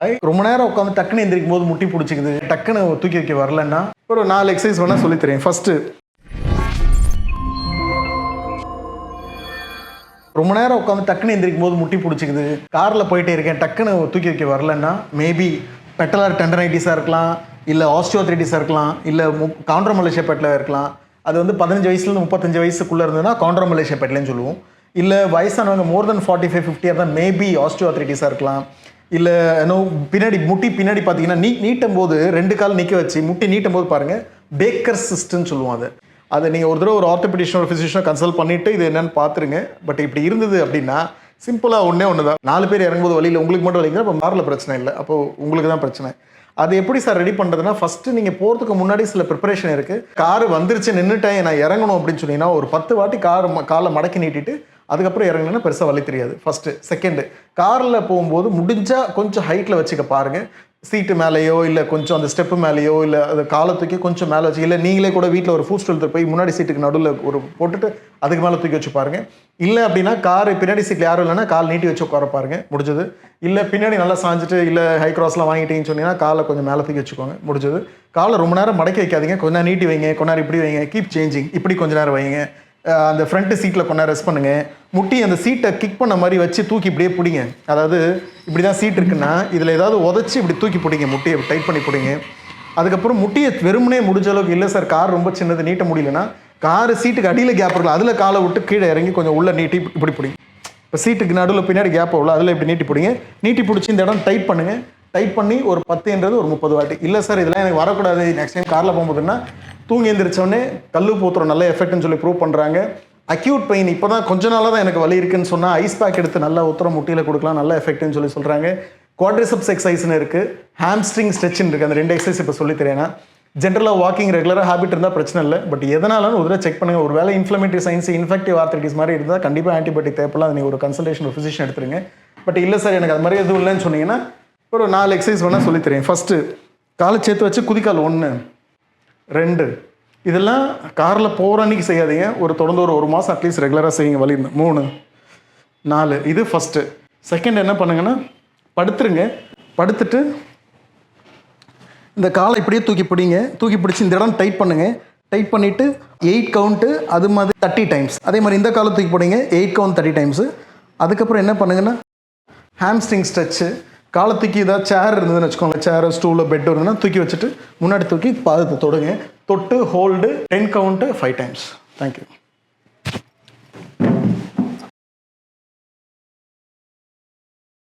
ரொம்ப நேரம் உட்காந்து டக்குன்னு எந்திரிக்கும் போது முட்டி பிடிச்சிக்குது, டக்குன்னு தூக்கி வைக்க வரலன்னா ஒரு 4 எக்ஸசைஸ் வேணால் சொல்லித்தரேன். ஃபஸ்ட்டு, ரொம்ப நேரம் உட்காந்து டக்குன்னு எந்திரிக்கும் போது முட்டி பிடிச்சிக்குது, காரில் போயிட்டே இருக்கேன் டக்குன்னு தூக்கி வைக்க வரலன்னா மேபி பெட்டலார் டெண்டனைட்டிஸாக இருக்கலாம், இல்லை ஆஸ்டியோஆர்த்ரைட்டிஸாக இருக்கலாம், இல்லை காண்ட்ரோமலேசியா இருக்கலாம். அது வந்து 15 வயசுலேருந்து 35 வயசுக்குள்ளே இருந்ததுன்னா காண்ட்ரோமலேசியா பெட்லேன்னு சொல்லுவோம். இல்லை வயசானவங்க மோர் தென் 45-50 தான் மேபி ஆஸ்டியோஆர்த்ரைட்டிஸாக இருக்கலாம். இல்லை பின்னாடி முட்டி பின்னாடி பார்த்தீங்கன்னா நீட்டும் போது 2 கால் நிற்க வச்சு முட்டி நீட்டும் போது பாருங்கள் பேக்கர் சிஸ்டம்னு சொல்லுவோம். அதை நீங்கள் ஒரு தடவை ஒரு ஆர்த்தோபெடிஷன் ஒரு ஃபிசிஷியனை கன்சல்ட் பண்ணிவிட்டு இது என்னென்னு பார்த்துருங்க. பட் இப்படி இருந்தது அப்படின்னா சிம்பிளாக ஒன்று தான், 4 பேர் இறங்கும்போது வழியில் உங்களுக்கு மட்டும் வலிங்க, அப்போ மாரில் பிரச்சனை இல்லை, அப்போது உங்களுக்கு தான் பிரச்சனை. அது எப்படி சார் ரெடி பண்ணுறதுன்னா, ஃபஸ்ட்டு நீங்கள் போகிறதுக்கு முன்னாடி சில ப்ரிப்பரேஷன் இருக்குது. கார் வந்துருச்சு நின்றுட்டேன் நான் இறங்கணும் அப்படின்னு சொன்னீங்கன்னா ஒரு 10 வாட்டி காலை மடக்கி நீட்டிட்டு அதுக்கப்புறம் இறங்கினா பெருசாக வலி தெரியாது. ஃபஸ்ட்டு. செகண்டு, காரில் போகும்போது முடிஞ்சால் கொஞ்சம் ஹைட்டில் வச்சுக்க பாருங்கள். சீட்டு மேலேயோ இல்லை கொஞ்சம் அந்த ஸ்டெப்பு மேலேயோ இல்லை அது காலை தூக்கி கொஞ்சம் மேலே வச்சு, இல்லை நீங்களே கூட வீட்டில் ஒரு ஃபுட் ஸ்டூல் போய் முன்னாடி சீட்டுக்கு நடுவில் ஒரு போட்டுட்டு அதுக்கு மேலே தூக்கி வச்சு பாருங்கள். இல்லை அப்படின்னா கார் பின்னாடி சீட்டில் யாரும் இல்லைன்னா கால் நீட்டி வச்சு உட்கார பாருங்கள், முடிஞ்சது. இல்லை பின்னாடி நல்லா சாஞ்சிட்டு இல்லை ஹை கிராஸ்லாம் வாங்கிட்டீங்கன்னு சொன்னீங்கன்னா காலை கொஞ்சம் மேலே தூக்கி வச்சுக்கோங்க, முடிஞ்சது. காலை ரொம்ப நேரம் மடக்கி வைக்காதீங்க, கொஞ்ச நேரம் நீட்டி வைங்க, கொஞ்ச நேரம் இப்படி வைங்க, கீப் சேஞ்சிங், இப்படி கொஞ்ச நேரம் வைங்க. அந்த ஃப்ரண்ட் சீட்டில் கொஞ்ச நேரம் ரெஸ்ட் பண்ணுங்கள். முட்டி அந்த சீட்டை கிக் பண்ண மாதிரி வச்சு தூக்கி இப்படியே பிடிங்க. அதாவது இப்படி தான் சீட் இருக்குன்னா இதில் ஏதாவது உதச்சி இப்படி தூக்கி பிடிங்க, முட்டியை டைட் பண்ணி பிடிங்க. அதுக்கப்புறம் முட்டியை வெறுமனே முடிஞ்ச அளவுக்கு, இல்லை சார் கார் ரொம்ப சின்னது நீட்ட முடியலன்னா கார் சீட்டுக்கு அடியில் கேப் இருக்கலாம், அதில் காலை விட்டு கீழே இறங்கி கொஞ்சம் உள்ள நீட்டி இப்படி பிடிங்க. இப்போ சீட்டுக்கு நடுவில் பின்னாடி கேப் உள்ள அதில் இப்படி நீட்டி பிடிங்க. நீட்டி பிடிச்சி இந்த இடம் டைட் பண்ணுங்கள். டைட் பண்ணி ஒரு 10ன்றது ஒரு 30 வாட்டி. இல்லை சார் இதெல்லாம் எனக்கு வரக்கூடாது, நெக்ஸ்ட் டைம் காரில் போகும்போதுன்னா தூங்கி எழுந்திரிச்சோடனே கல்லு பூத்துறோம் நல்ல எஃபெக்ட்னு சொல்லி ப்ரூவ் பண்ணுறாங்க. அக்யூட் பெயின் இப்போ தான் கொஞ்ச நாளாக தான் எனக்கு வலி இருக்குன்னு சொன்னால் ஐஸ் பேக் எடுத்து நல்லா உத்தரம் முட்டியில் கொடுக்கலாம், நல்ல எஃபெக்ட்னு சொல்லி சொல்கிறாங்க. குவாட்ரிசெப்ஸ் எக்ஸசைஸ்னு இருக்குது, ஹாம்ஸ்ட்ரிங் ஸ்ட்ரெச்னு இருக்குது. அந்த 2 எக்ஸசைஸ் இப்போ சொல்லி தரேன்னா ஜென்ரலாக வாக்கிங் ரெகுலராக ஹேபிட் இருந்தால் பிரச்சனை இல்லை. பட் எதனாலும் ஒரு தடவை செக் பண்ணுங்கள். ஒரு வேலை இன்ஃப்ளமேட்டரி சைன்ஸ் இன்ஃபெக்டிவ் ஆர்த்ரைட்டிஸ் மாதிரி இருந்தால் கண்டிப்பாக ஆன்டிபயோட்டிக் தேவைப்படலாம். அது நீங்கள் ஒரு கன்சல்டேஷன் ஒரு ஃபிசிஷியன் எடுத்துருங்க. பட் இல்லை சார் எனக்கு அது மாதிரி எதுவும் இல்லைன்னு சொன்னீங்கன்னா ஒரு 4 எக்ஸசைஸ் வேணால் சொல்லித்தரேன். ஃபஸ்ட்டு, காலை சேர்த்து வச்சு குதிக்கால் 1 2. இதெல்லாம் காரில் போகிற அன்றைக்கி செய்யாதீங்க, ஒரு தொடர்ந்து ஒரு மாதம் அட்லீஸ்ட் ரெகுலராக செய்யுங்க வலி 3 4. இது ஃபஸ்ட்டு. செகண்ட் என்ன பண்ணுங்கன்னா படுத்துருங்க. படுத்துட்டு இந்த காலை இப்படியே தூக்கி பிடிங்க. தூக்கி பிடிச்சி இந்த இடம் டைட் பண்ணுங்கள். டைட் பண்ணிவிட்டு 8 கவுண்ட்டு, அது மாதிரி 30 டைம்ஸ். அதே மாதிரி இந்த காலை தூக்கி போடுங்க, 8 கவுண்ட் 30 டைம்ஸு. அதுக்கப்புறம் என்ன பண்ணுங்கன்னா ஹாம்ஸ்ட்ரிங் ஸ்ட்ரெச்சு. காலை தூக்கி ஏதாவது சேர் இருந்ததுன்னு வச்சுக்கோங்க, சேர் ஸ்டூலு பெட் இருந்ததுன்னா தூக்கி வச்சுட்டு முன்னாடி தூக்கி பாதத்தை தொடுங்க. தொட்டு ஹோல்டு 10 கவுண்ட்டு 5 டைம்ஸ். தேங்க்யூ.